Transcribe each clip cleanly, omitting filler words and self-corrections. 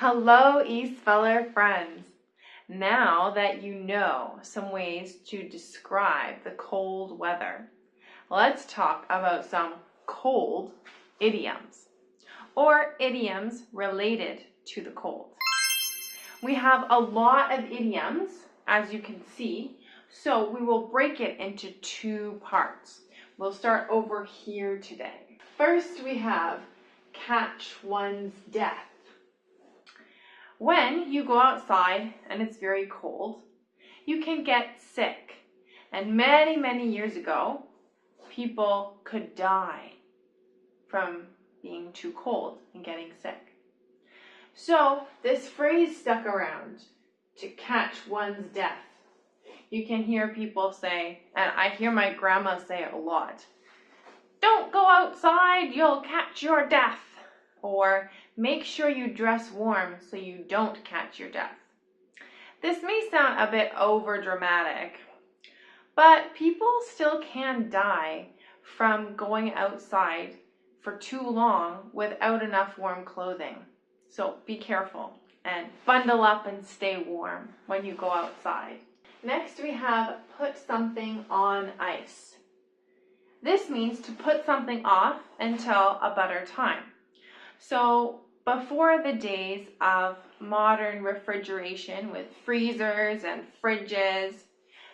Hello, East Feller friends. Now that you know some ways to describe the cold weather, let's talk about some cold idioms, or idioms related to the cold. We have a lot of idioms, as you can see, so we will break it into two parts. We'll start over here today. First, we have catch one's death. When you go outside and it's very cold, you can get sick. And many, many years ago, people could die from being too cold and getting sick. So this phrase stuck around, to catch one's death. You can hear people say, and I hear my grandma say it a lot, "Don't go outside, you'll catch your death." Or make sure you dress warm so you don't catch your death. This may sound a bit over dramatic, but people still can die from going outside for too long without enough warm clothing. So be careful and bundle up and stay warm when you go outside. Next we have put something on ice. This means to put something off until a better time. So before the days of modern refrigeration with freezers and fridges,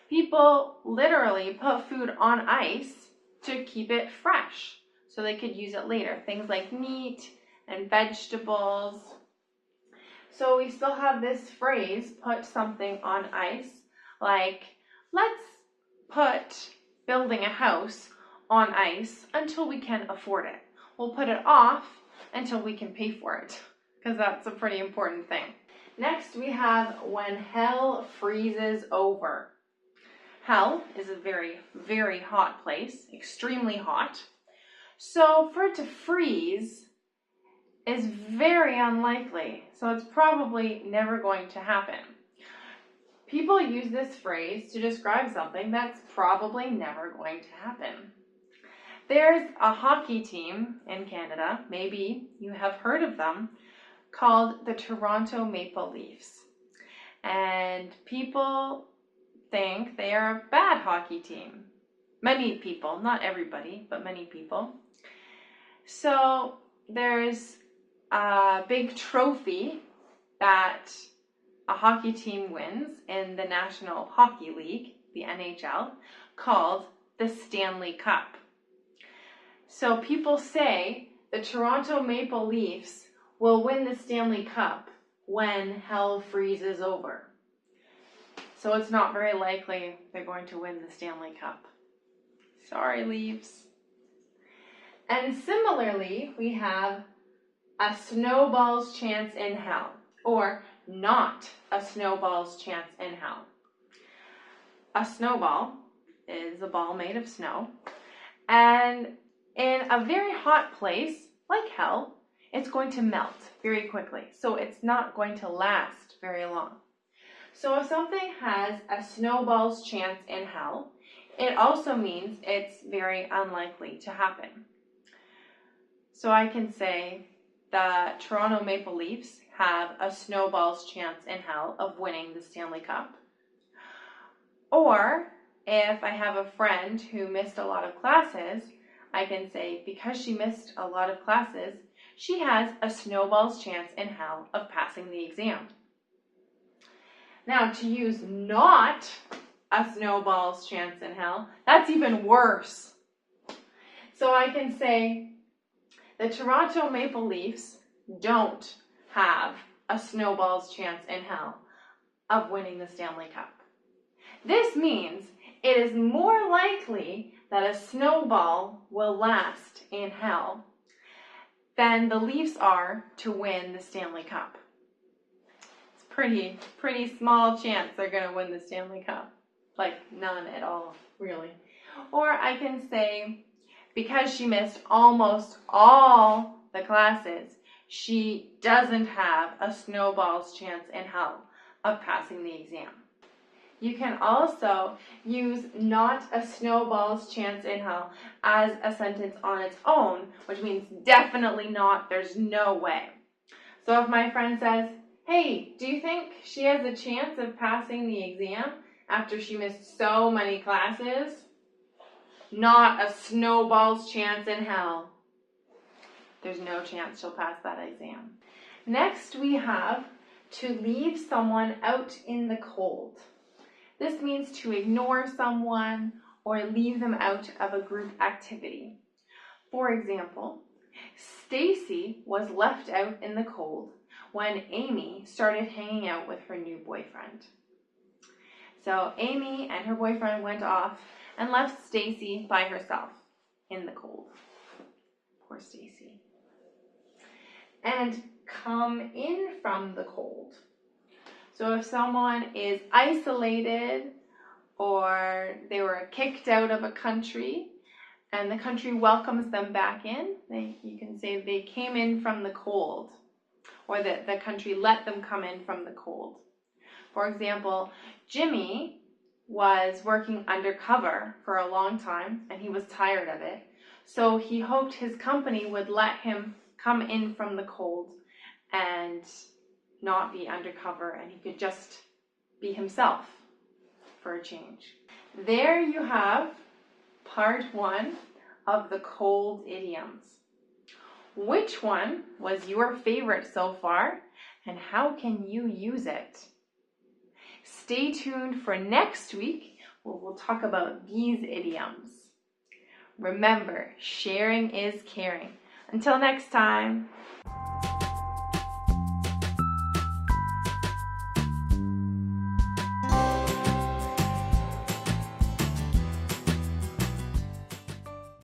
people literally put food on ice to keep it fresh so they could use it later. Things like meat and vegetables. So we still have this phrase, put something on ice, like let's put building a house on ice until we can afford it. We'll put it off until we can pay for it, because that's a pretty important thing. Next we have when hell freezes over. Hell is a very, very hot place, extremely hot. So for it to freeze is very unlikely, so it's probably never going to happen. People use this phrase to describe something that's probably never going to happen. There's a hockey team in Canada, maybe you have heard of them, called the Toronto Maple Leafs. And people think they are a bad hockey team. Many people, not everybody, but many people. So there's a big trophy that a hockey team wins in the National Hockey League, the NHL, called the Stanley Cup. So people say the Toronto Maple Leafs will win the Stanley Cup when hell freezes over. So it's not very likely they're going to win the Stanley Cup. Sorry, Leafs. And similarly, we have a snowball's chance in hell, or not a snowball's chance in hell. A snowball is a ball made of snow, and in a very hot place, like hell, it's going to melt very quickly. So it's not going to last very long. So if something has a snowball's chance in hell, it also means it's very unlikely to happen. So I can say the Toronto Maple Leafs have a snowball's chance in hell of winning the Stanley Cup. Or if I have a friend who missed a lot of classes, I can say, because she missed a lot of classes, she has a snowball's chance in hell of passing the exam. Now, to use not a snowball's chance in hell, that's even worse. So I can say, the Toronto Maple Leafs don't have a snowball's chance in hell of winning the Stanley Cup. This means it is more likely that a snowball will last in hell than the Leafs are to win the Stanley Cup. It's pretty small chance they're going to win the Stanley Cup. Like none at all, really. Or I can say, because she missed almost all the classes, she doesn't have a snowball's chance in hell of passing the exam. You can also use not a snowball's chance in hell as a sentence on its own, which means definitely not, there's no way. So if my friend says, hey, do you think she has a chance of passing the exam after she missed so many classes? Not a snowball's chance in hell. There's no chance she'll pass that exam. Next we have to leave someone out in the cold. This means to ignore someone or leave them out of a group activity. For example, Stacy was left out in the cold when Amy started hanging out with her new boyfriend. So Amy and her boyfriend went off and left Stacy by herself in the cold. Poor Stacy. And come in from the cold. So if someone is isolated or they were kicked out of a country and the country welcomes them back in, you can say they came in from the cold, or that the country let them come in from the cold. For example, Jimmy was working undercover for a long time and he was tired of it, so he hoped his company would let him come in from the cold and not be undercover, and he could just be himself for a change. There you have part 1 of the cold idioms. Which one was your favorite so far, and how can you use it? Stay tuned for next week where we'll talk about these idioms. Remember, sharing is caring. Until next time.